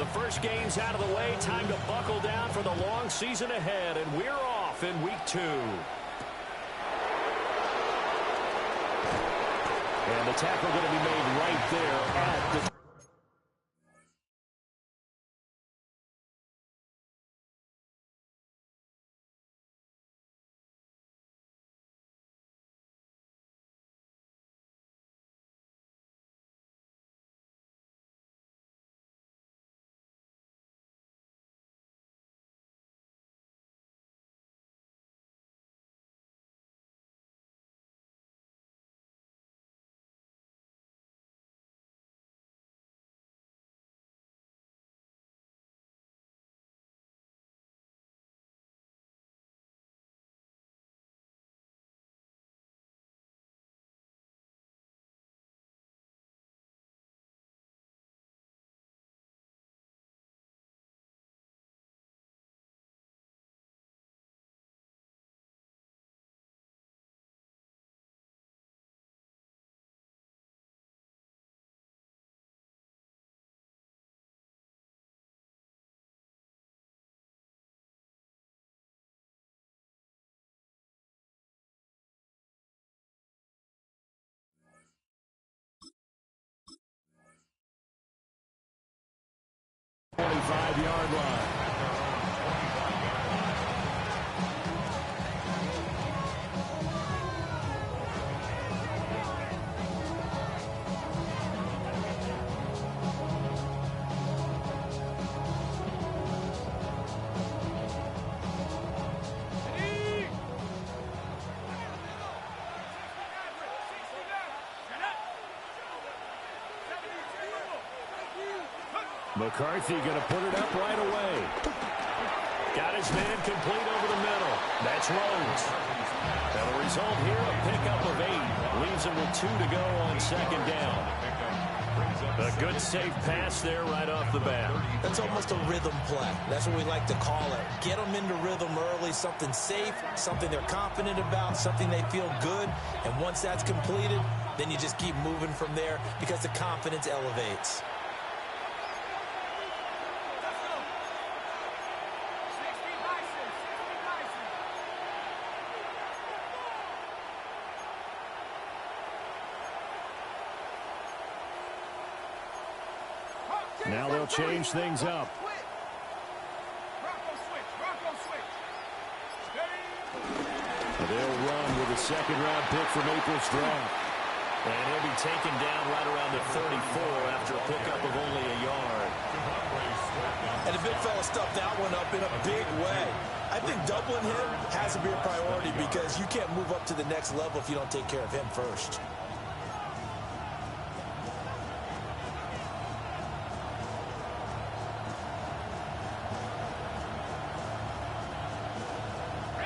the first game's out of the way. Time to buckle down for the long season ahead, and we're off in week 2. And the tackle going to be made right there at the... Five-yard line. McCarthy going to put it up right away. Got his man complete over the middle. That's Rhodes. And the result here, a pickup of 8. Leaves him with 2 to go on second down. A good safe pass there right off the bat. That's almost a rhythm play. That's what we like to call it. Get them into rhythm early, something safe, something they're confident about, something they feel good. And once that's completed, then you just keep moving from there because the confidence elevates. Now they'll change things up. They'll run with a second-round pick from April's draft. And he'll be taken down right around the 34 after a pickup of only a yard. And the big fella stuffed that one up in a big way. I think doubling him has to be a priority because you can't move up to the next level if you don't take care of him first.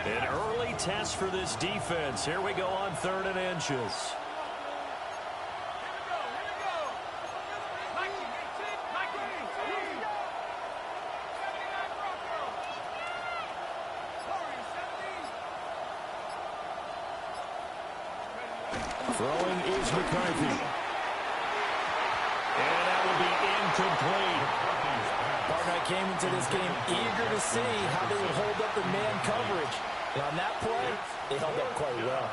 An early test for this defense. Here we go on 3rd and inches. Throwing is McCarthy. And that will be incomplete. Partner, I came into this game eager to see how they would hold up in man coverage. And on that play, they held up quite well.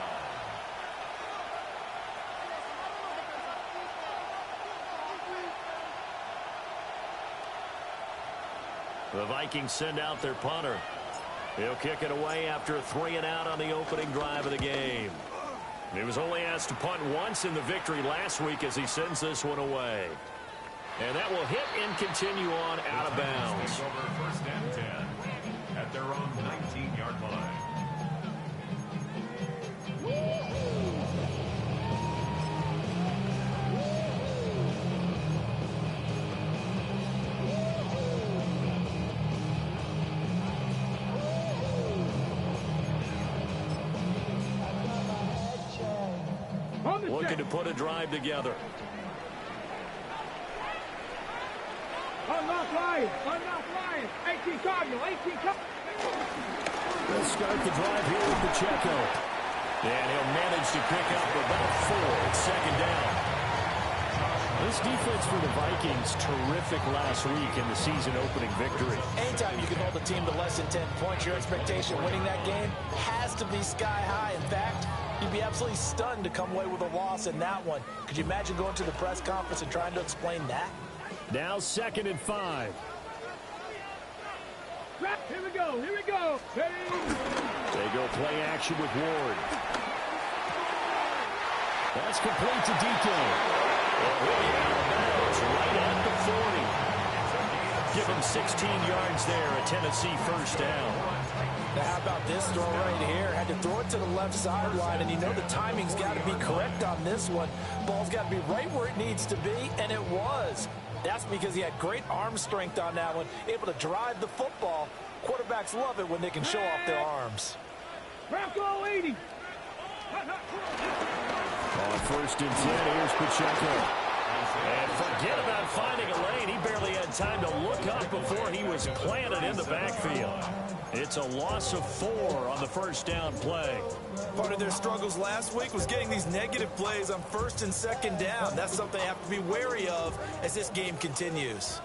The Vikings send out their punter. He'll kick it away after a 3-and-out on the opening drive of the game. He was only asked to punt once in the victory last week as he sends this one away. And that will hit and continue on out of bounds. Over 1st and 10 at their own 19-yard line. Looking to put a drive together. Unlock Lions! Unlock Lions! 18 Cardinal! 18 Cardinal! They'll start the drive here with Pacheco. And he'll manage to pick up about 4 at second down. This defense for the Vikings, terrific last week in the season-opening victory. Anytime you can hold a team to less than 10 points, your expectation winning that game has to be sky high. In fact, you'd be absolutely stunned to come away with a loss in that one. Could you imagine going to the press conference and trying to explain that? Now 2nd and 5. Here we go. Here we go. Hey. They go play action with Ward. That's complete to DK. It's right at the 40. Give him 16 yards there, a Tennessee first down. Now how about this throw right here? Had to throw it to the left sideline, and you know the timing's got to be correct on this one. Ball's got to be right where it needs to be, and it was. That's because he had great arm strength on that one, able to drive the football. Quarterbacks love it when they can show off their arms. Bronco 80. On 1st and 10, here's Pacheco. And forget about finding a lane. He barely had time to look up before he was planted in the backfield. It's a loss of 4 on the first down play. Part of their struggles last week was getting these negative plays on 1st and 2nd down. That's something they have to be wary of as this game continues.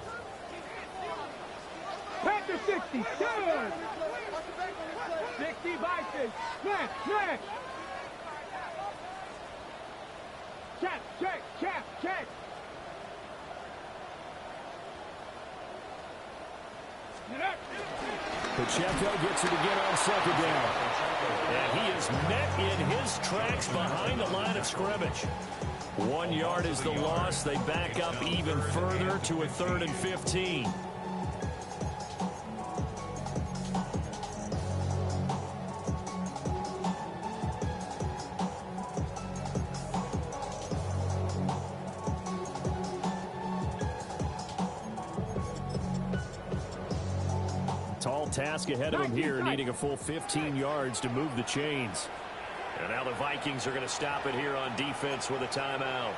Panther 60. Good. 60 Vikings. Next. Check. Pacheco gets it again on 2nd down. And he is met in his tracks behind the line of scrimmage. 1 yard is the loss. They back up even further to a 3rd and 15. Tall task ahead of him here, needing a full 15 yards to move the chains. And now the Vikings are going to stop it here on defense with a timeout.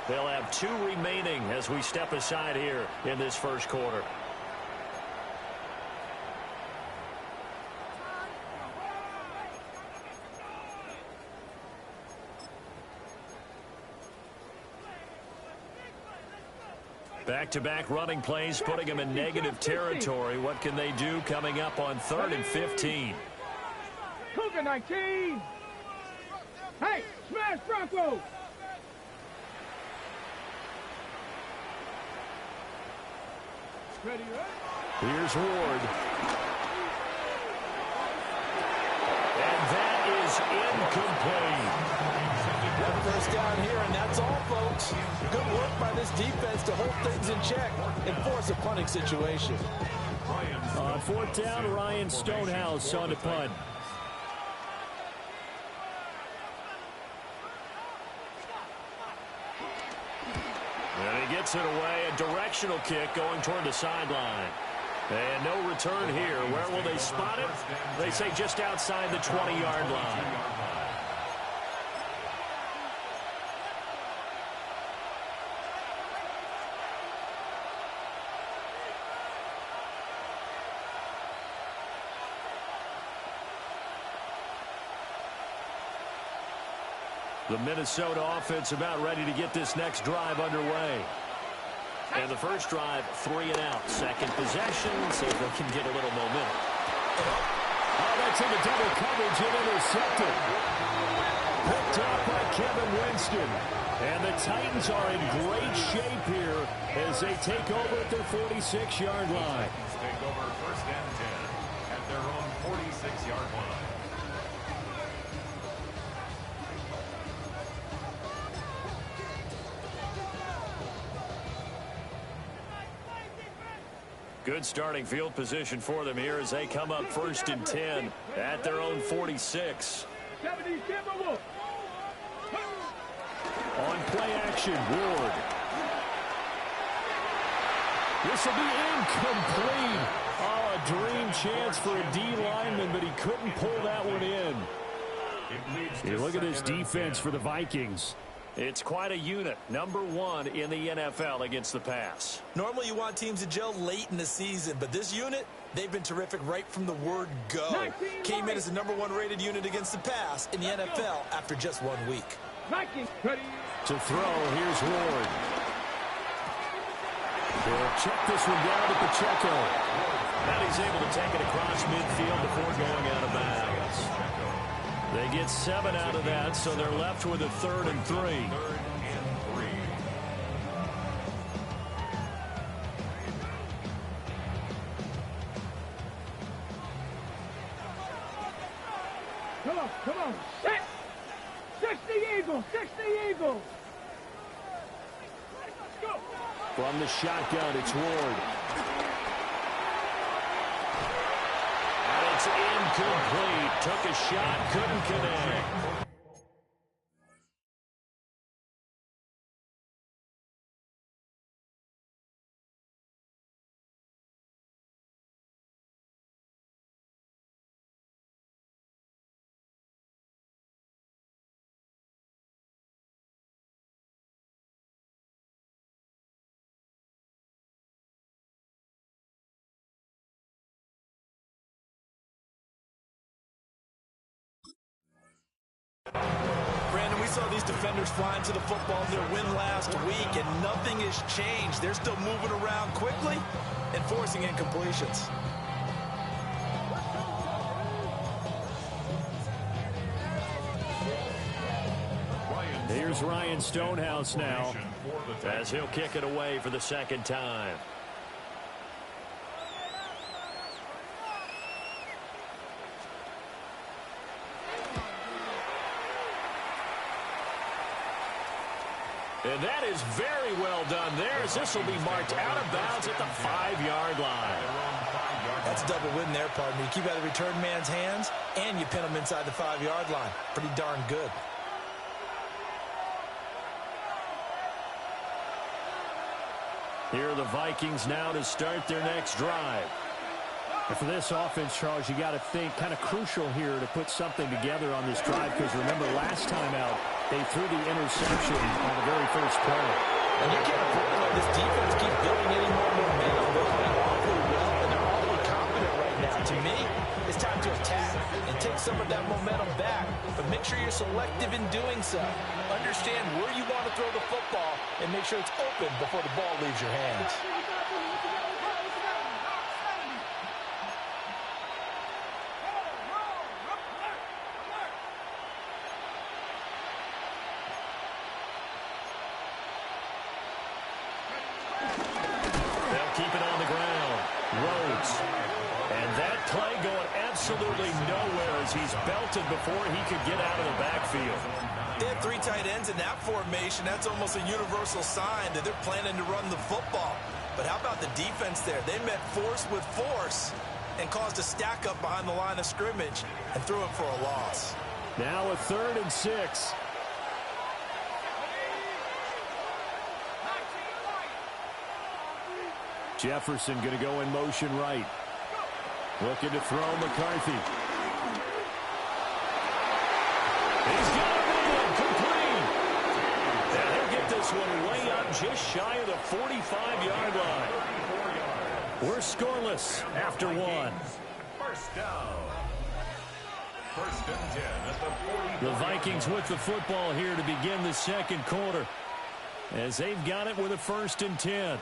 They'll have 2 remaining as we step aside here in this first quarter. Back-to-back running plays, putting them in negative territory. What can they do coming up on 3rd and 15? Cougar 19. Hey, smash Bronco. Ready, right? Here's Ward. And that is incomplete. First down here, and that's all, folks. Good work by this defense to hold things in check and force a punting situation. On 4th down, Ryan Stonehouse on the punt. And he gets it away, a directional kick going toward the sideline. And no return here. Where will they spot it? They say just outside the 20-yard line. The Minnesota offense about ready to get this next drive underway. And the first drive, 3 and out. Second possession, see if they can get a little momentum. Oh, that's into double coverage and intercepted. Picked up by Kevin Winston. And the Titans are in great shape here as they take over at their 46-yard line. Take over 1st and 10 at their own 46-yard line. Good starting field position for them here as they come up 1st and 10 at their own 46. 70 Timberwolves. On play action, Ward. This will be incomplete. Oh, a dream chance for a D lineman, but he couldn't pull that one in. Here, look at this defense for the Vikings. It's quite a unit, #1 in the NFL against the pass. Normally you want teams to gel late in the season, but this unit, they've been terrific right from the word go. Came in as the #1 rated unit against the pass in the NFL after just 1 week. Vikings ready. To throw, here's Ward. He'll check this one down to Pacheco. And he's able to take it across midfield before going out of bounds. They get 7 out of that, so they're left with a 3rd and 3. Come on. Set. 60 Eagles. 60 Eagles. Let's go. From the shotgun, it's Ward. And it's incomplete. Took a shot, couldn't connect. Brandon, we saw these defenders flying to the football in their win last week, and nothing has changed. They're still moving around quickly and forcing incompletions. Here's Ryan Stonehouse now, as he'll kick it away for the 2nd time. And that is very well done there, as this will be marked out of bounds at the 5-yard line. That's a double win there, partner. You keep out of the return man's hands, and you pin him inside the 5-yard line. Pretty darn good. Here are the Vikings now to start their next drive. And for this offense, Charles, you got to think kind of crucial here to put something together on this drive, because remember last time out, they threw the interception on the very first play. And you can't afford to let this defense keep building any more momentum. They're playing awfully well, and they're awfully confident right now. To me, it's time to attack and take some of that momentum back. But make sure you're selective in doing so. Understand where you want to throw the football and make sure it's open before the ball leaves your hands. Absolutely nowhere as he's belted before he could get out of the backfield. They have 3 tight ends in that formation. That's almost a universal sign that they're planning to run the football. But how about the defense there? They met force with force and caused a stack up behind the line of scrimmage and threw it for a loss. Now a 3rd and 6. Jefferson going to go in motion right. Looking to throw McCarthy. He's got it complete. And he'll get this one way up just shy of the 45-yard line. We're scoreless after 1. First down. 1st and 10 at the 40. The Vikings with the football here to begin the 2nd quarter, as they've got it with a 1st and 10.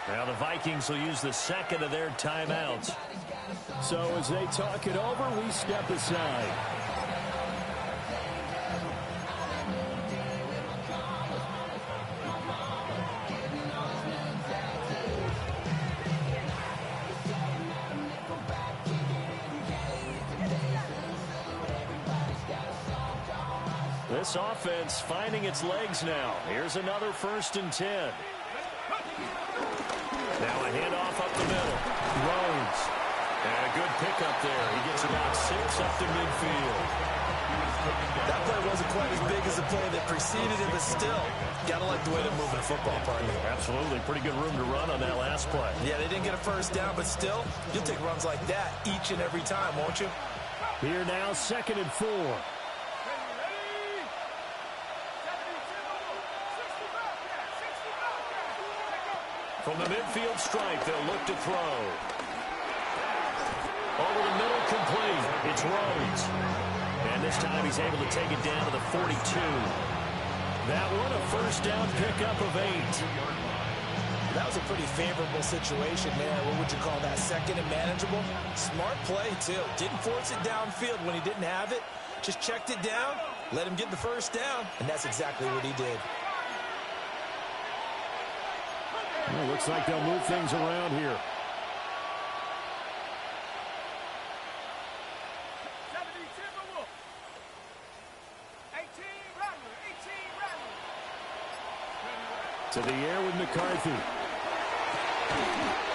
Now the Vikings will use the 2nd of their timeouts. So as they talk it over, we step aside. This offense finding its legs now. Here's another 1st and 10. Now a handoff up the middle. Rhodes. And a good pickup there. He gets about 6 up to midfield. That play wasn't quite as big as the play that preceded it, but still, gotta like the way they're moving the football, partner. Absolutely. Pretty good room to run on that last play. Yeah, they didn't get a 1st down, but still, you'll take runs like that each and every time, won't you? Here now, 2nd and 4. From the midfield stripe, they'll look to throw. Over the middle, complete. It's Rhodes. And this time he's able to take it down to the 42. That one, a first down pickup of 8. That was a pretty favorable situation there. What would you call that? Second and manageable? Smart play, too. Didn't force it downfield when he didn't have it. Just checked it down, let him get the first down, and that's exactly what he did. Well, looks like they'll move things around here. 18 Rattler, 18 Rattler. To the air with McCarthy.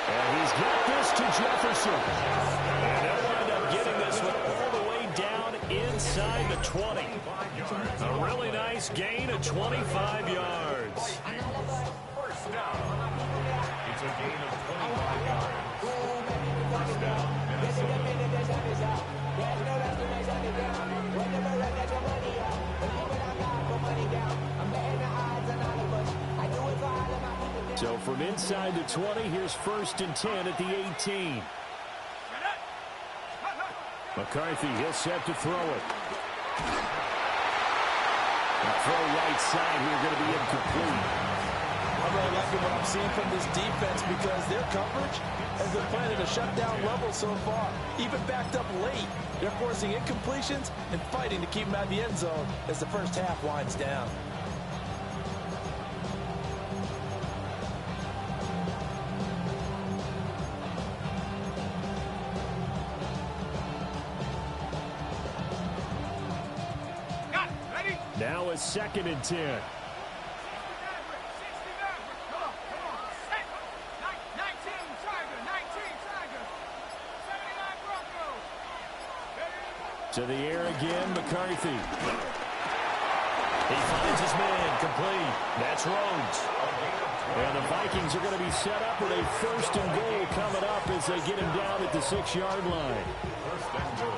And he's got this to Jefferson. And they'll wind up getting this one all the way down inside the 20. A really nice gain of 25 yards. First down. It's a gain of 25 yards. First down, Minnesota. So from inside the 20, here's 1st and 10 at the 18. McCarthy, he'll set to throw it. The throw right side here going to be incomplete. I'm really liking what I'm seeing from this defense because their coverage has been playing at a shutdown level so far. Even backed up late, they're forcing incompletions and fighting to keep them out of the end zone as the first half winds down. Now a 2nd and 10. To the air again, McCarthy. He finds his man, complete. That's Rhodes. And the Vikings are going to be set up with a 1st and goal coming up as they get him down at the 6-yard line.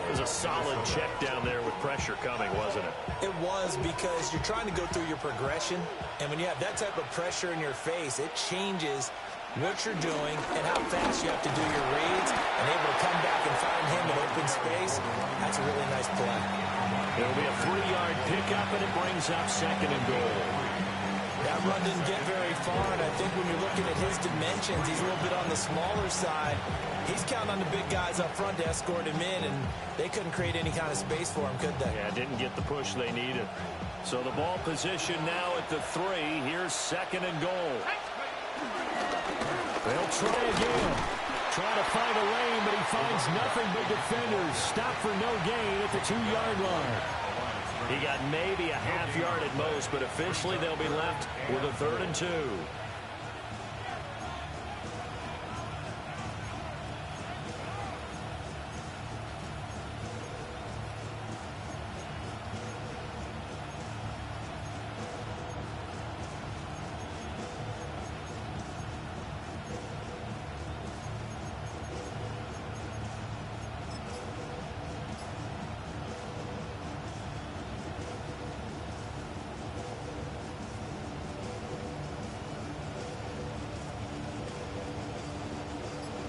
It was a solid check down there with pressure coming, wasn't it? It was, because you're trying to go through your progression, and when you have that type of pressure in your face, it changes what you're doing and how fast you have to do your reads, and able to come back and find him in open space. That's a really nice play. It'll be a 3-yard pickup, and it brings up 2nd and goal. That run didn't get very far, and I think when you're looking at his dimensions, he's a little bit on the smaller side. He's counting on the big guys up front to escort him in, and they couldn't create any kind of space for him, could they? Yeah, didn't get the push they needed. So the ball position now at the 3. Here's 2nd and goal. They'll try again. Trying to find a lane, but he finds nothing but defenders. Stop for no gain at the 2-yard line. He got maybe a half yard at most, but officially they'll be left with a 3rd and 2.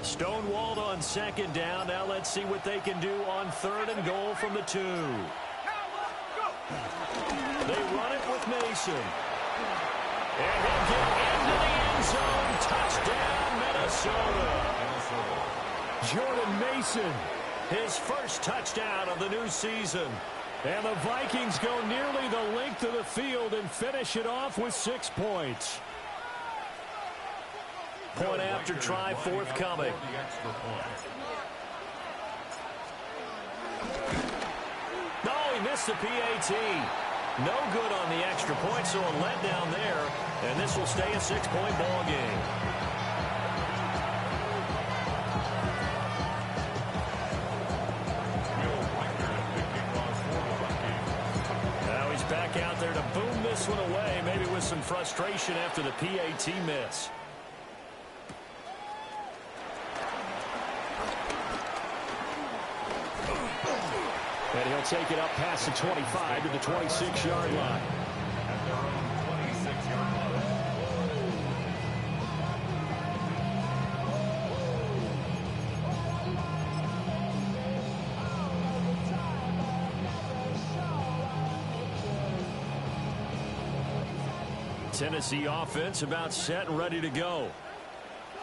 Stonewalled on 2nd down. Now let's see what they can do on 3rd and goal from the 2. They run it with Mason. And he'll get into the end zone. Touchdown, Minnesota. Jordan Mason. His first touchdown of the new season. And the Vikings go nearly the length of the field and finish it off with 6 points. Point after try forthcoming. No, he missed the PAT. No good on the extra point, so a letdown there. And this will stay a 6-point ball game. Now he's back out there to boom this one away, maybe with some frustration after the PAT miss. And he'll take it up past the 25 to the 26-yard line. Tennessee offense about set and ready to go.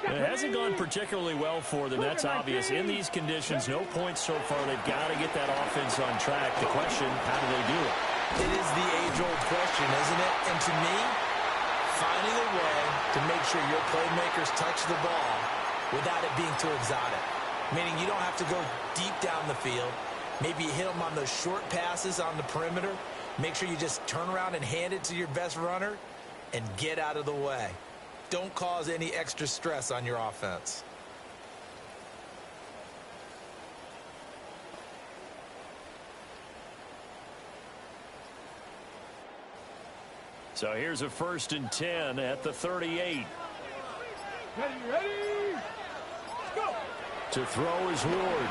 It hasn't gone particularly well for them. That's obvious. In these conditions, no points so far. They've got to get that offense on track. The question, how do they do it? It is the age-old question, isn't it? And to me, finding a way to make sure your playmakers touch the ball without it being too exotic. Meaning you don't have to go deep down the field. Maybe you hit them on those short passes on the perimeter. Make sure you just turn around and hand it to your best runner and get out of the way. Don't cause any extra stress on your offense. So here's a 1st and 10 at the 38. Ready? Let's go. To throw is Ward.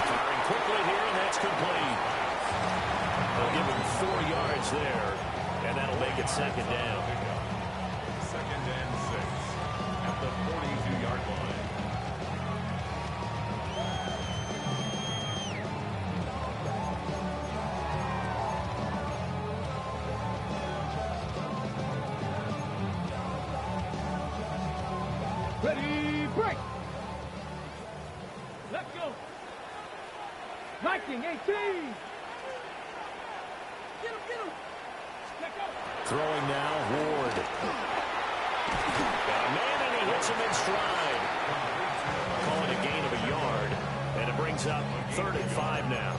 Firing quickly here, and that's complete. They'll give him 4 yards there, and that'll make it 2nd down. 2nd and 6 at the 42-yard line. Ready, break. Let's go. Viking 18. Get him. Let's go. Throwing now, Ward. Got a man, and he hits him in stride. Calling a gain of a yard, and it brings up 3rd and 5 now.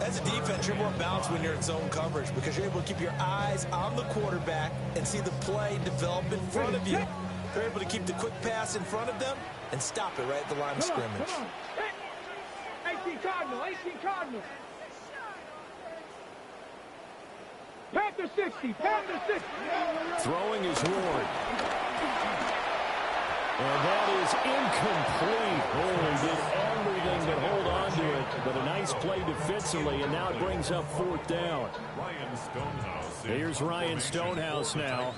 As a defense, you're more balanced when you're in zone coverage because you're able to keep your eyes on the quarterback and see the play develop in front of you. They're able to keep the quick pass in front of them and stop it right at the line of scrimmage. Come on. 18 Cardinal, 18 Cardinal. Panther 60, Panther 60. Throwing is Ward. And that is incomplete. Oh, he did everything but hold on to it. But a nice play defensively, and now it brings up 4th down. Ryan Stonehouse. Here's Ryan Stonehouse now,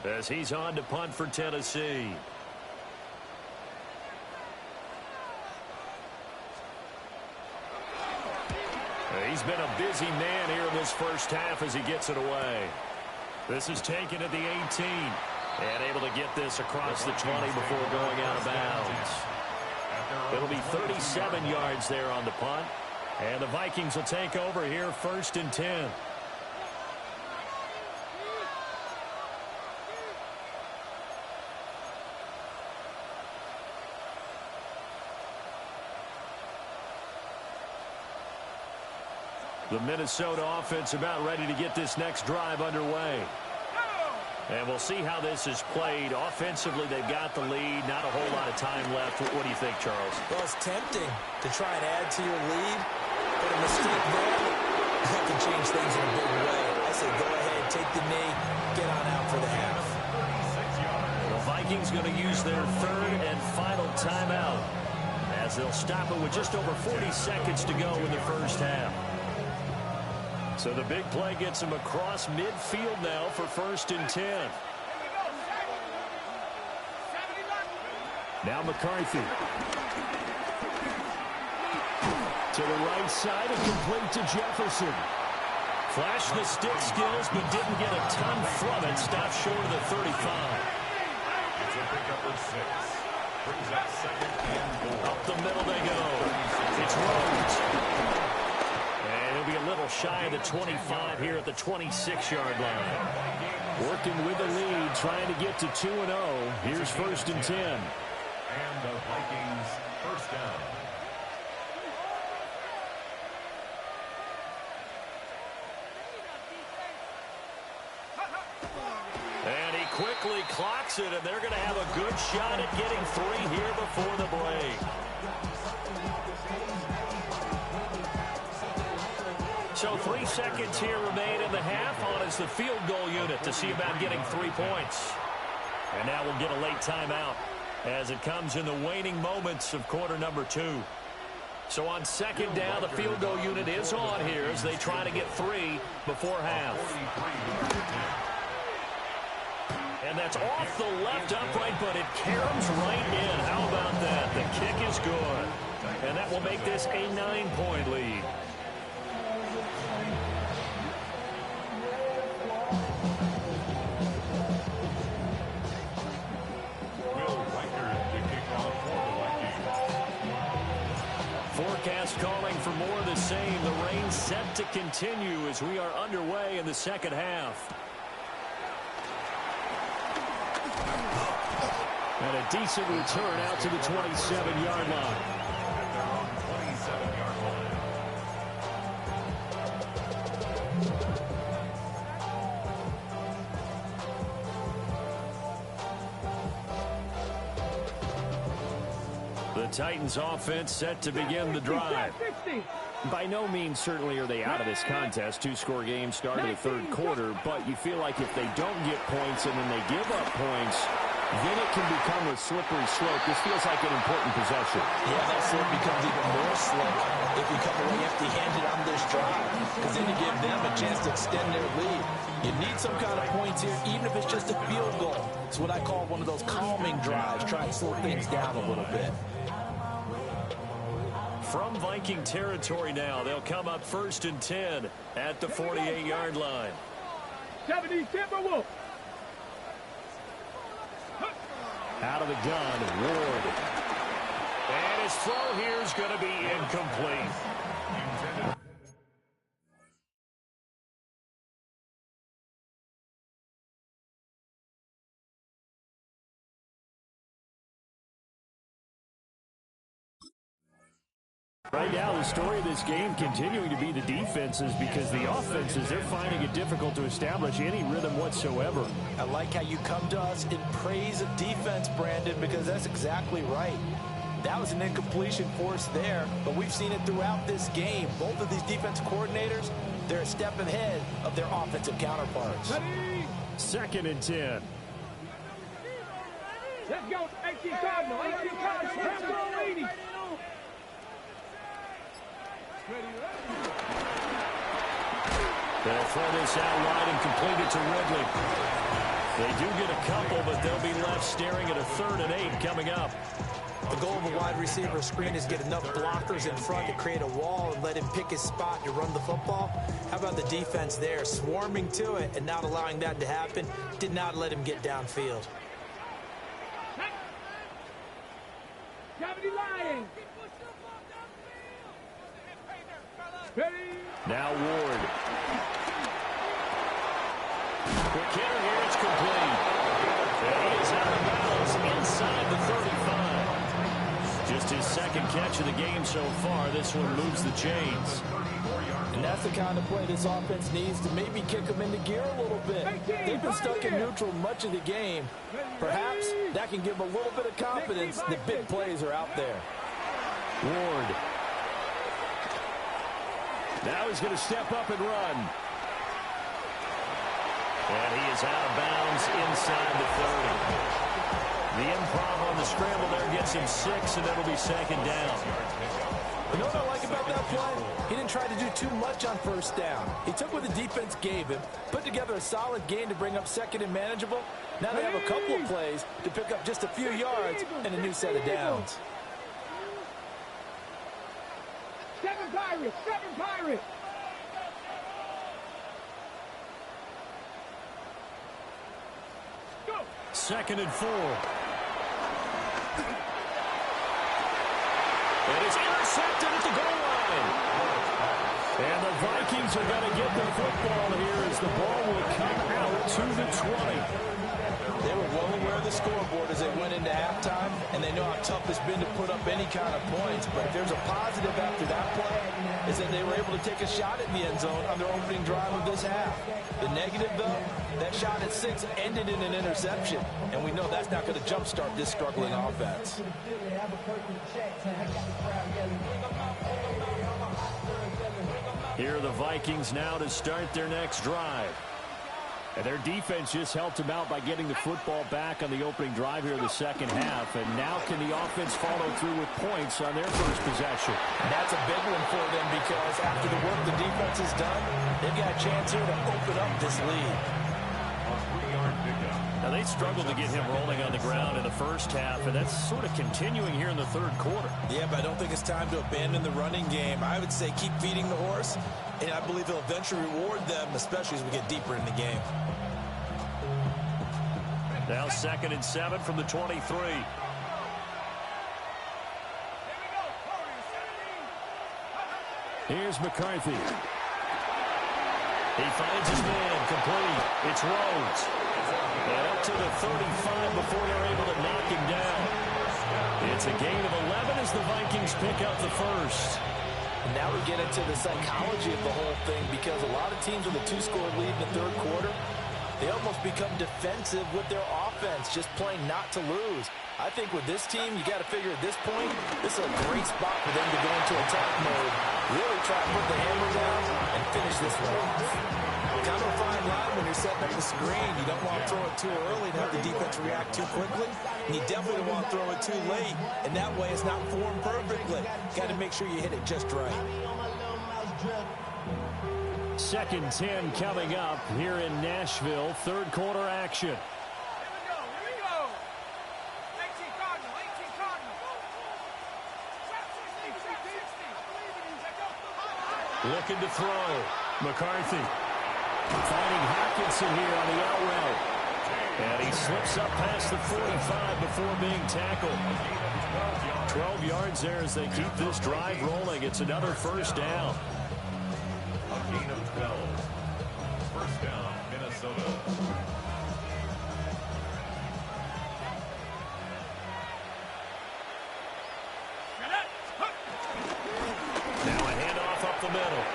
as he's on to punt for Tennessee. He's been a busy man here in this first half as he gets it away. This is taken at the 18. And able to get this across the 20 before going out of bounds. It'll be 37 yards there on the punt. And the Vikings will take over here 1st and 10. The Minnesota offense about ready to get this next drive underway. And we'll see how this is played. Offensively, they've got the lead. Not a whole lot of time left. What do you think, Charles? Well, it's tempting to try and add to your lead, but a mistake there that can change things in a big way. I say go ahead, take the knee, get on out for the half. The Vikings going to use their 3rd and final timeout as they'll stop it with just over 40 seconds to go in the first half. So the big play gets him across midfield now for 1st and 10. Now McCarthy. To the right side and complete to Jefferson. Flashed the stick skills but didn't get a ton from it. Stopped short of the 35. It's a pickup of 6. Brings that 2nd and 4. Up the middle they go. It's Rhodes. And it'll be a little shy of the 25 here at the 26-yard line. Working with the lead, trying to get to 2-0. Here's 1st and 10. And the Vikings 1st down. And he quickly clocks it, and they're going to have a good shot at getting 3 here before the break. So 3 seconds here remain in the half. On is the field goal unit to see about getting 3 points. And now we'll get a late timeout as it comes in the waning moments of quarter number 2. So on 2nd down, the field goal unit is on here as they try to get 3 before half. And that's off the left upright, but it caroms right in. How about that? The kick is good. And that will make this a 9-point lead. calling for more of the same. The rain set to continue as we are underway in the second half. And a decent return out to the 27-yard line. They're on 27-yard line. The Titans offense set to begin the drive. By no means certainly are they out of this contest. Two-score game start of the third quarter, but you feel like if they don't get points and then they give up points, then it can become a slippery slope. This feels like an important possession. Yeah, that slope becomes even more slope if you come away empty-handed on this drive, because then you give them a chance to extend their lead. You need some kind of points here, even if it's just a field goal. It's what I call one of those calming drives, try and slow things down a little bit. From Viking territory now, they'll come up 1st and 10 at the 48-yard line. 70 Timberwolves. Out of the gun, Ward. And his throw here is going to be incomplete. Right now, the story of this game continuing to be the defenses, because the offenses, they're finding it difficult to establish any rhythm whatsoever. I like how you come to us in praise of defense, Brandon, because that's exactly right. That was an incompletion force there, but we've seen it throughout this game. Both of these defense coordinators, they're a step ahead of their offensive counterparts. 2nd and 10. Let's go, 18 Cardinal, 18 Cardinal, Temple leading. They'll throw this out wide and complete it to Ridley. They do get a couple, but they'll be left staring at a 3rd and 8 coming up. The goal of a wide receiver screen is get enough blockers in front to create a wall and let him pick his spot to run the football. How about the defense there, swarming to it and not allowing that to happen? Did not let him get downfield. 70 Lions. Now Ward. Quick hitter here, it's complete. And he is out of bounds inside the 35. Just his 2nd catch of the game so far. This one moves the chains. And that's the kind of play this offense needs to maybe kick them into gear a little bit. They've been stuck in neutral much of the game. Perhaps that can give them a little bit of confidence that big plays are out there. Ward. Now he's going to step up and run. And he is out of bounds inside the 30. The improv on the scramble there gets him 6, and it'll be 2nd down. You know what I like about that play? He didn't try to do too much on 1st down. He took what the defense gave him, put together a solid game to bring up 2nd and manageable. Now they have a couple of plays to pick up just a few yards and a new set of downs. 7 Pirates, 7 Pirates. Go. 2nd and 4. And it's intercepted at the goal line. And the Vikings are going to get the football here as the ball will come out to the 20. They were well aware of the scoreboard as they went into halftime, and they know how tough it's been to put up any kind of points. But if there's a positive after that play, is that they were able to take a shot at the end zone on their opening drive of this half. The negative, though, that shot at 6 ended in an interception, and we know that's not going to jumpstart this struggling offense. Here are the Vikings now to start their next drive. And their defense just helped him out by getting the football back on the opening drive here in the 2nd half. And now can the offense follow through with points on their first possession? And that's a big one for them because after the work the defense has done, they've got a chance here to open up this lead. Now, they struggled to get him rolling on the ground in the 1st half, and that's sort of continuing here in the 3rd quarter. Yeah, but I don't think it's time to abandon the running game. I would say keep feeding the horse, and I believe he'll eventually reward them, especially as we get deeper in the game. Now 2nd and 7 from the 23. Here's McCarthy. He finds his man, complete. It's Rhodes. And up to the 35 before they're able to knock him down. It's a gain of 11 as the Vikings pick up the first. And now we get into the psychology of the whole thing, because a lot of teams with a 2-score lead in the third quarter, they almost become defensive with their offense, just playing not to lose. I think with this team, you got to figure at this point, this is a great spot for them to go into attack mode, really try to put the hammer down and finish this one off. Kind of a fine line when you're setting up the screen. You don't want to throw it too early and have the defense react too quickly. And you definitely don't want to throw it too late. And that way it's not formed perfectly. Got to make sure you hit it just right. 2nd and 10 coming up here in Nashville. Third quarter action. Here we go. 18 Cardinal, 18 Cardinal. Looking to throw. McCarthy. Finding Hockenson here on the out route. And he slips up past the 45 before being tackled. 12 yards there as they keep this drive rolling. It's another first down. A gain of 12. First down, Minnesota. Now a handoff up the middle.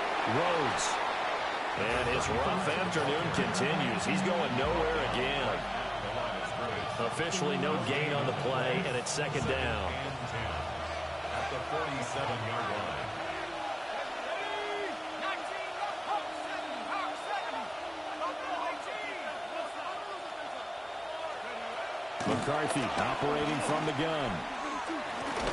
Rhodes. And his rough afternoon continues. He's going nowhere again. Officially no gain on the play, and it's 2nd down. At the 47-yard line. McCarthy operating from the gun.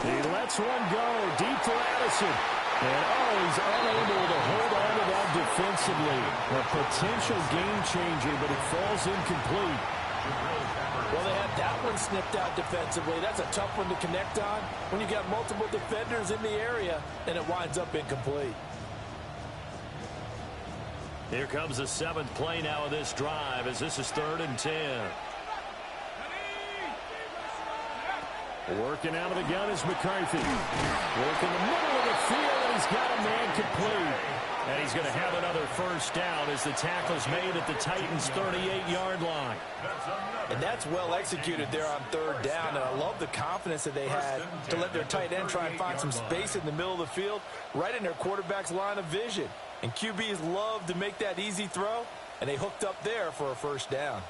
He lets one go deep for Addison. And, he's unable to hold on to that defensively. A potential game changer, but it falls incomplete. Well, they had that one snipped out defensively. That's a tough one to connect on when you got multiple defenders in the area, and it winds up incomplete. Here comes the 7th play now of this drive as this is 3rd and 10. Working out of the gun is McCarthy. Working the middle of the field, and he's got a man complete. And he's going to have another first down as the tackle's made at the Titans' 38-yard line. And that's well executed there on 3rd down, and I love the confidence that they had to let their tight end try and find some space in the middle of the field, right in their quarterback's line of vision. And QBs love to make that easy throw, and they hooked up there for a first down.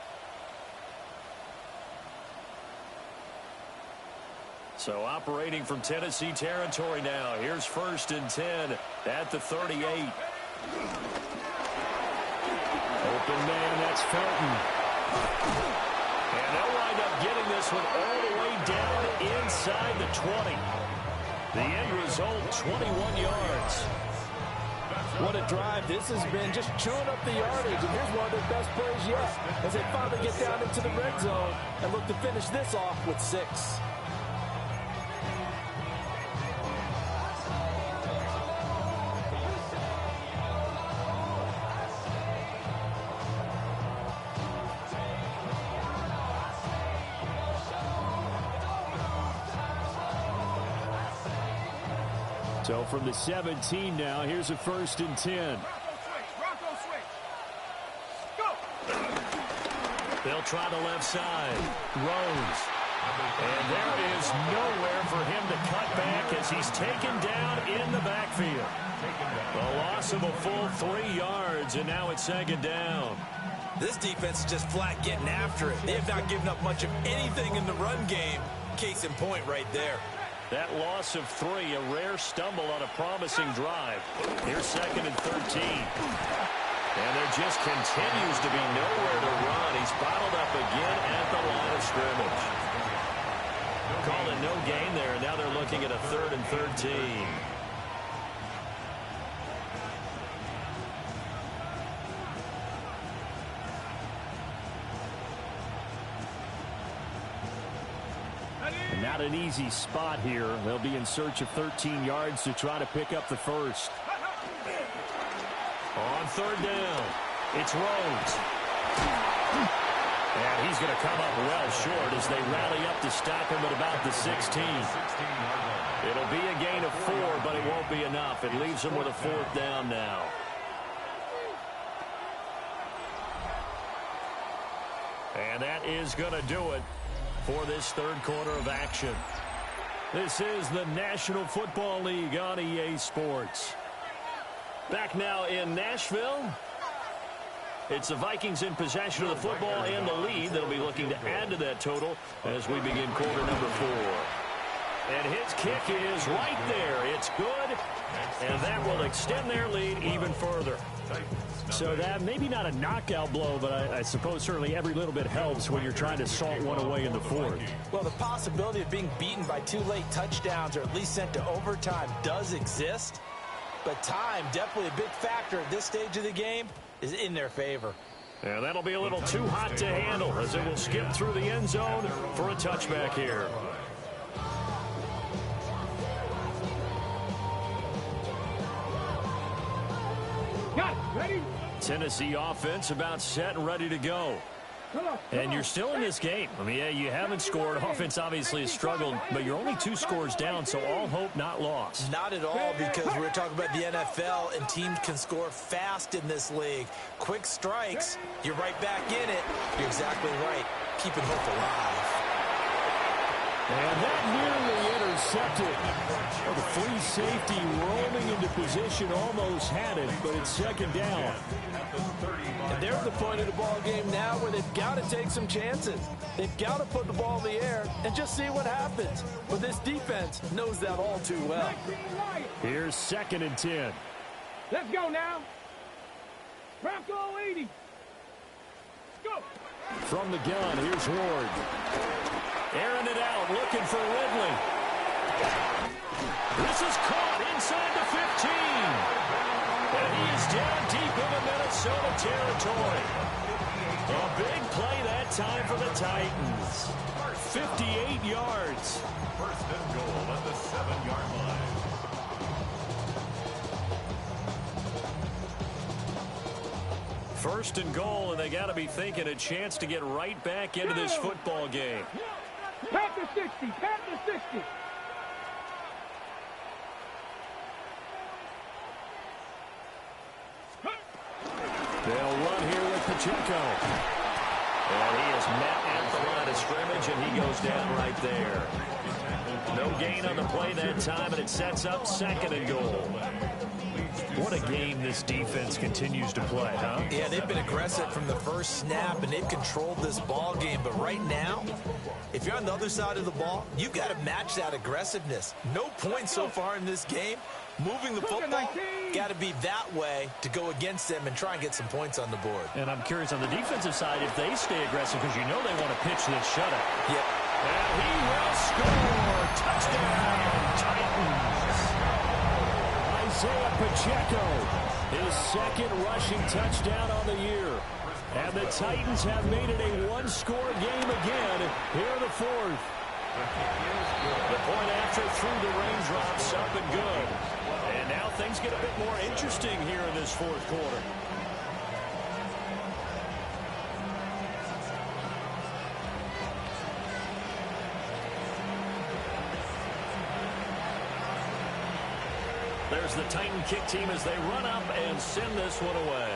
So operating from Tennessee territory now. Here's 1st and 10 at the 38. Open man, that's Felton. And they'll wind up getting this one all the way down inside the 20. The end result, 21 yards. What a drive. This has been just chewing up the yardage, and here's one of their best plays yet as they finally get down into the red zone and look to finish this off with 6. So from the 17 now, here's a 1st and 10. Bronco switch. Go. They'll try the left side. Rhodes. And there is nowhere for him to cut back as he's taken down in the backfield. The loss of a full 3 yards, and now it's 2nd down. This defense is just flat getting after it. They have not given up much of anything in the run game. Case in point right there. That loss of 3, a rare stumble on a promising drive. Here's 2nd and 13. And there just continues to be nowhere to run. He's bottled up again at the line of scrimmage. Call it no gain there, and now they're looking at a 3rd and 13. Not an easy spot here. They'll be in search of 13 yards to try to pick up the first. On 3rd down, it's Rhodes. And he's going to come up well short as they rally up to stop him at about the 16. It'll be a gain of 4, but it won't be enough. It leaves him with a 4th down now. And that is going to do it for this third quarter of action. This is the National Football League on EA Sports. Back now in Nashville. It's the Vikings in possession of the football and the lead. They'll be looking to add to that total as we begin quarter number 4. And his kick is right there. It's good, and that will extend their lead even further. So that maybe not a knockout blow, but I suppose certainly every little bit helps when you're trying to salt one away in the fourth. Well, the possibility of being beaten by 2 late touchdowns or at least sent to overtime does exist, but time, definitely a big factor at this stage of the game, is in their favor. And that'll be a little too hot to handle as it will skip through the end zone for a touchback here. Got it. Ready? Tennessee offense about set and ready to go. And you're still in this game. I mean, yeah, you haven't scored. Offense obviously has struggled, but you're only 2 scores down, so all hope not lost. Not at all, because we're talking about the NFL, and teams can score fast in this league. Quick strikes, you're right back in it. You're exactly right. Keeping hope alive. And that nearly intercepted. Well, the free safety rolling into position almost had it, but it's second down. And they're at the point of the ball game now where they've got to take some chances. They've got to put the ball in the air and just see what happens. But this defense knows that all too well. Here's 2nd and 10. Let's go now. Bronco 80. Go. From the gun, here's Ward. Airing it out, looking for Ridley. This is caught inside the 15. And he is down deep into Minnesota territory. A big play that time for the Titans. 58 yards. First and goal at the 7-yard line. First and goal, and they got to be thinking a chance to get right back into this football game. Pat the 60. Pat the 60. They'll run here with Pacheco. And he is met at the line of scrimmage, and he goes down right there. No gain on the play that time, and it sets up 2nd and goal. What a game this defense continues to play, huh? Yeah, they've been aggressive from the first snap, and they've controlled this ball game. But right now, if you're on the other side of the ball, you've got to match that aggressiveness. No points so far in this game. Moving the football, got to be that way to go against them and try and get some points on the board. And I'm curious on the defensive side if they stay aggressive, because you know they want to pitch this shutout. Yep. And he will score. Touchdown, Titans. Isaiah Pacheco, his 2nd rushing touchdown on the year. And the Titans have made it a 1-score game again here in the 4th. The point after through the raindrops up and good. And now things get a bit more interesting here in this 4th quarter. There's the Titan kick team as they run up and send this one away.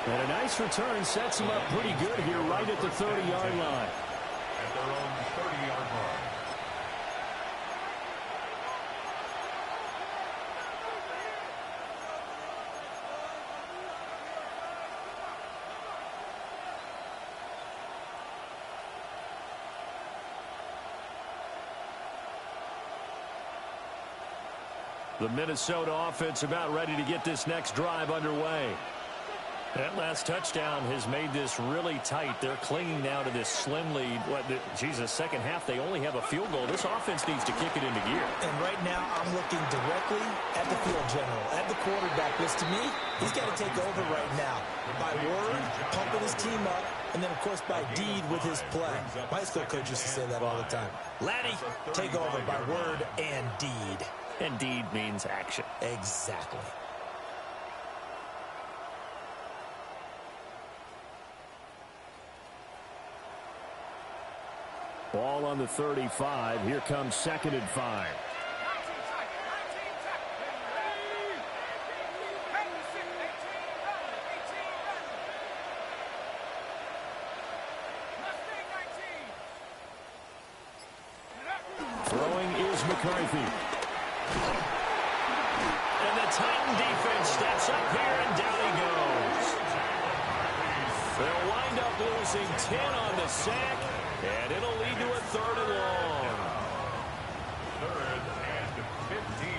And a nice return sets him up pretty good here right at the 30-yard line. At their own 30-yard line. The Minnesota offense about ready to get this next drive underway. That last touchdown has made this really tight. They're clinging now to this slim lead. Second half, they only have a field goal. This offense needs to kick it into gear. And right now, I'm looking directly at the field general, at the quarterback. Because to me, he's got to take over right now. By word, pumping his team up, and then, of course, by deed with his play. My high school coach used to say that all the time. Laddie, take over by word and deed. And deed means action. Exactly. on the 35. Here comes 2nd and 5. Throwing is McCarthy. And the Titan defense steps up here, and down he goes. They'll wind up losing 10 on the sack, and it'll lead to a 3rd and long. 3rd and 15.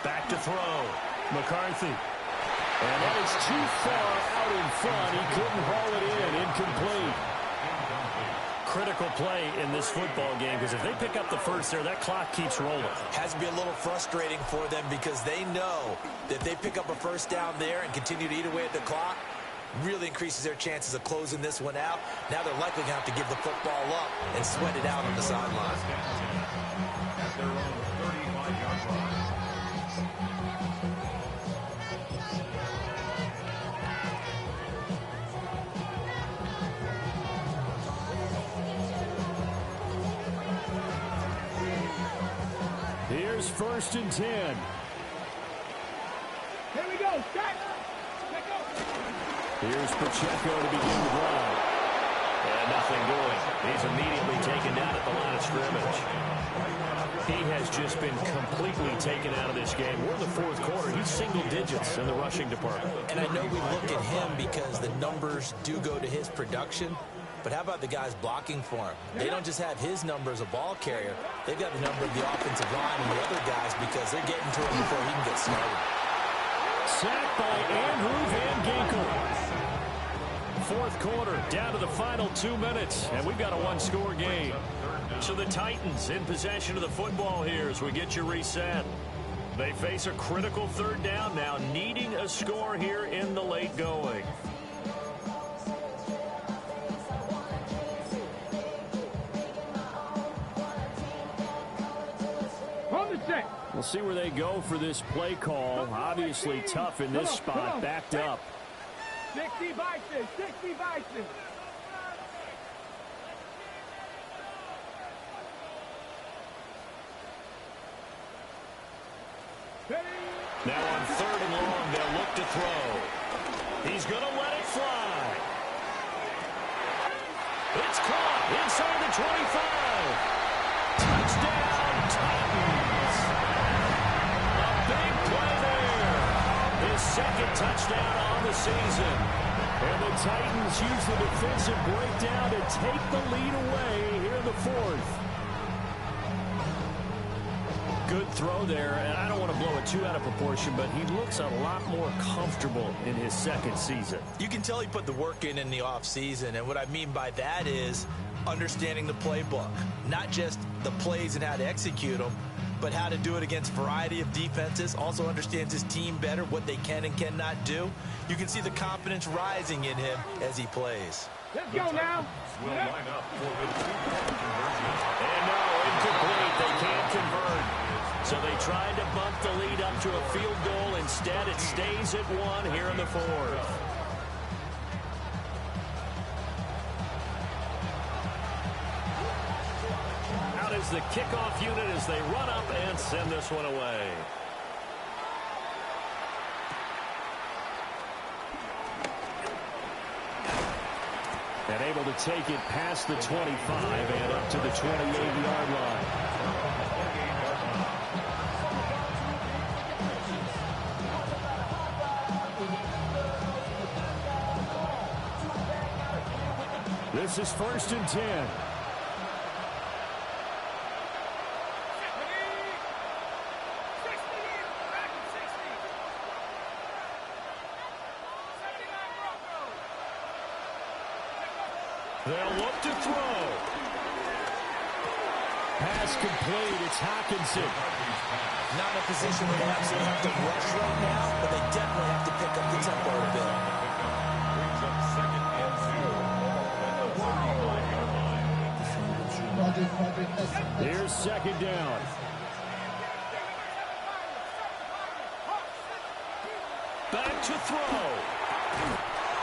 Back to throw. McCarthy. And that is too far out in front. He couldn't haul it in. Incomplete. Critical play in this football game, because if they pick up the first there, that clock keeps rolling. Has to be a little frustrating for them because they know that if they pick up a first down there and continue to eat away at the clock, really increases their chances of closing this one out. Now they're likely going to have to give the football up and sweat it out on the sideline. At their own 35-yard line. Here's 1st and 10. Here we go. Set. Here's Pacheco to begin the drive. And nothing doing. He's immediately taken down at the line of scrimmage. He has just been completely taken out of this game. We're in the 4th quarter. He's single digits in the rushing department. And I know we look at him because the numbers do go to his production. But how about the guys blocking for him? They don't just have his number as a ball carrier. They've got the number of the offensive line and the other guys because they're getting to him before he can get started. Sacked by Andrew Van Ginkel. 4th quarter, down to the final 2 minutes, and we've got a 1-score game. So the Titans in possession of the football here as we get you reset. They face a critical 3rd down now, needing a score here in the late going. We'll see where they go for this play call. Obviously tough in this spot, backed up. 60 Bison, 60 Bison. Now on 3rd and long, they'll look to throw. He's going to let it fly. It's caught inside the 25. Touchdown, Titans. A big play there. His 2nd touchdown on the season. And the Titans use the defensive breakdown to take the lead away here in the 4th. Good throw there, and I don't want to blow it too out of proportion, but he looks a lot more comfortable in his 2nd season. You can tell he put the work in the offseason, and what I mean by that is understanding the playbook. Not just the plays and how to execute them, but how to do it against a variety of defenses. Also understands his team better, what they can and cannot do. You can see the confidence rising in him as he plays. Let's go now. Will line up for the 2-point conversion. And no, incomplete. They can't convert. So they tried to bump the lead up to a field goal. Instead, it stays at 1 here in the 4th. Out is the kickoff unit as they run up and send this one away. And able to take it past the 25 and up to the 28-yard line. This is 1st and 10. They'll look to throw. Pass complete. It's Hockenson. Not in a position where they absolutely have to rush right now, but they definitely have to pick up the tempo a bit. Brings up Here's second down. Back to throw.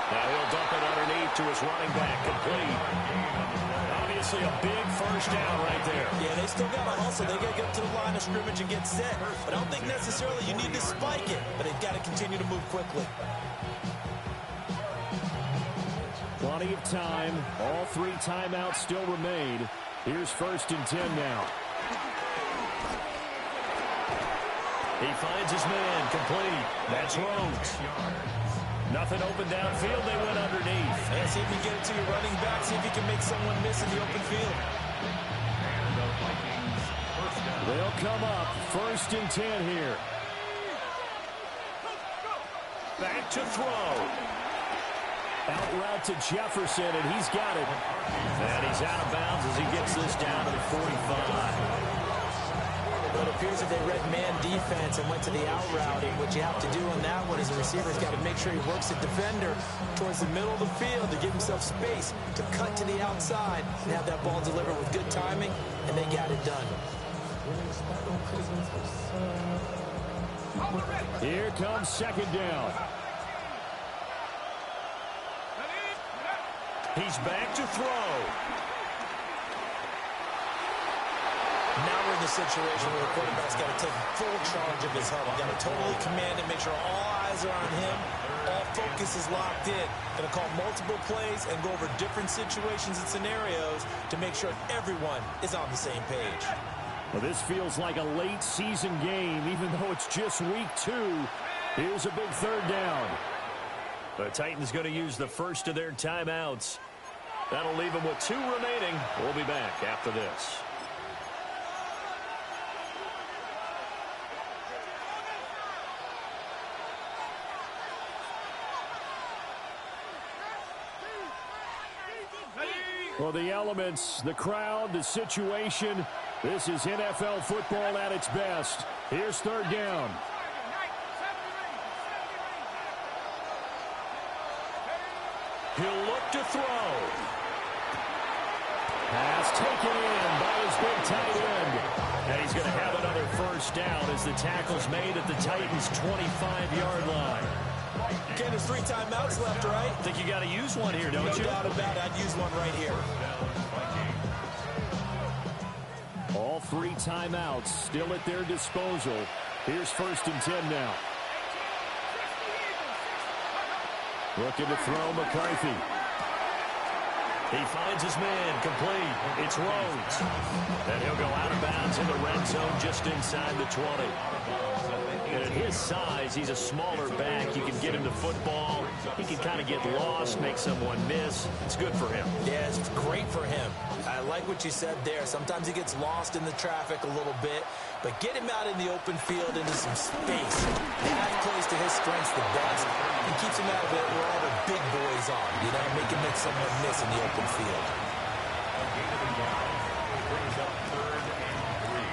Now he'll dump it underneath to his running back, complete. Obviously a big first down right there. Yeah, they still got to hustle. They got to get to the line of scrimmage and get set. But I don't think necessarily you need to spike it. But they've got to continue to move quickly. Plenty of time. All 3 timeouts still remain. Here's 1st and 10 now. He finds his man, complete. That's Rhodes. Nothing open downfield. They went underneath. Yeah, see if you can get it to your running back. See if you can make someone miss in the open field. They'll come up 1st and 10 here. Back to throw. Out route to Jefferson, and he's got it. And he's out of bounds as he gets this down to the 45. Well, it appears that they read man defense and went to the out route. And what you have to do on that one is the receiver's got to make sure he works the defender towards the middle of the field to give himself space to cut to the outside and have that ball delivered with good timing, and they got it done. Here comes second down. He's back to throw. Now we're in the situation where the quarterback's got to take full charge of his huddle. Got to totally command it, make sure all eyes are on him. All focus is locked in. Going to call multiple plays and go over different situations and scenarios to make sure everyone is on the same page. Well, this feels like a late season game, even though it's just week 2. Here's a big 3rd down. The Titans going to use the first of their timeouts. That'll leave them with 2 remaining. We'll be back after this. Well, the elements, the crowd, the situation, this is NFL football at its best. Here's 3rd down. He'll look to throw. Pass taken in by his big tight end. And he's going to have another first down as the tackle's made at the Titans' 25-yard line. Ken, there's 3 timeouts left, right? I think you got to use one here, don't you? No doubt about it. I'd use one right here. All 3 timeouts still at their disposal. Here's 1st and 10 now. Looking to throw McCarthy. He finds his man, complete. It's Rhodes. And he'll go out of bounds in the red zone just inside the 20. And at his size, he's a smaller back. You can get him the football. He can kind of get lost, make someone miss. It's good for him. Yeah, it's great for him. I like what you said there. Sometimes he gets lost in the traffic a little bit, but get him out in the open field into some space. That plays to his strengths the best. He keeps him out of it where all the big boys are, you know, make him make someone miss in the open field. Brings up 3rd and 3.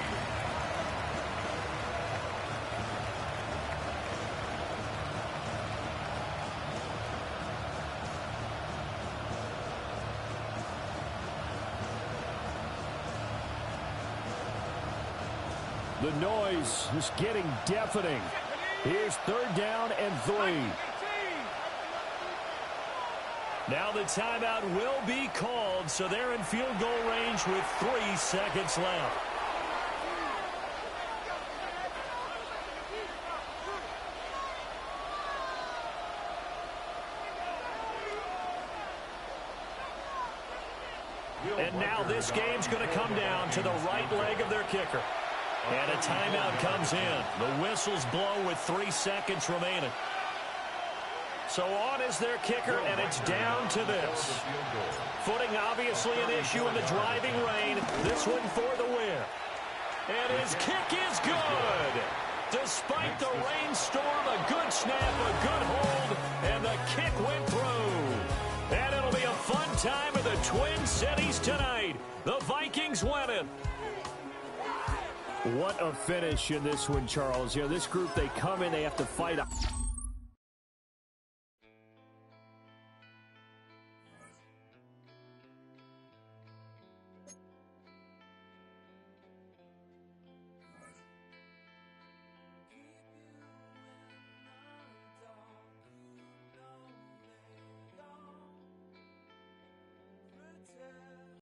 The noise is getting deafening. Here's 3rd down and 3. Now the timeout will be called, so they're in field goal range with 3 seconds left. And now this game's going to come down to the right leg of their kicker. And a timeout comes in. The whistles blow with 3 seconds remaining. So on is their kicker, and it's down to this. Footing obviously an issue in the driving rain. This one for the win. And his kick is good. Despite the rainstorm, a good snap, a good hold, and the kick went through. And it'll be a fun time in the Twin Cities tonight. The Vikings win it. What a finish in this one, Charles. You know, this group, they come in, they have to fight.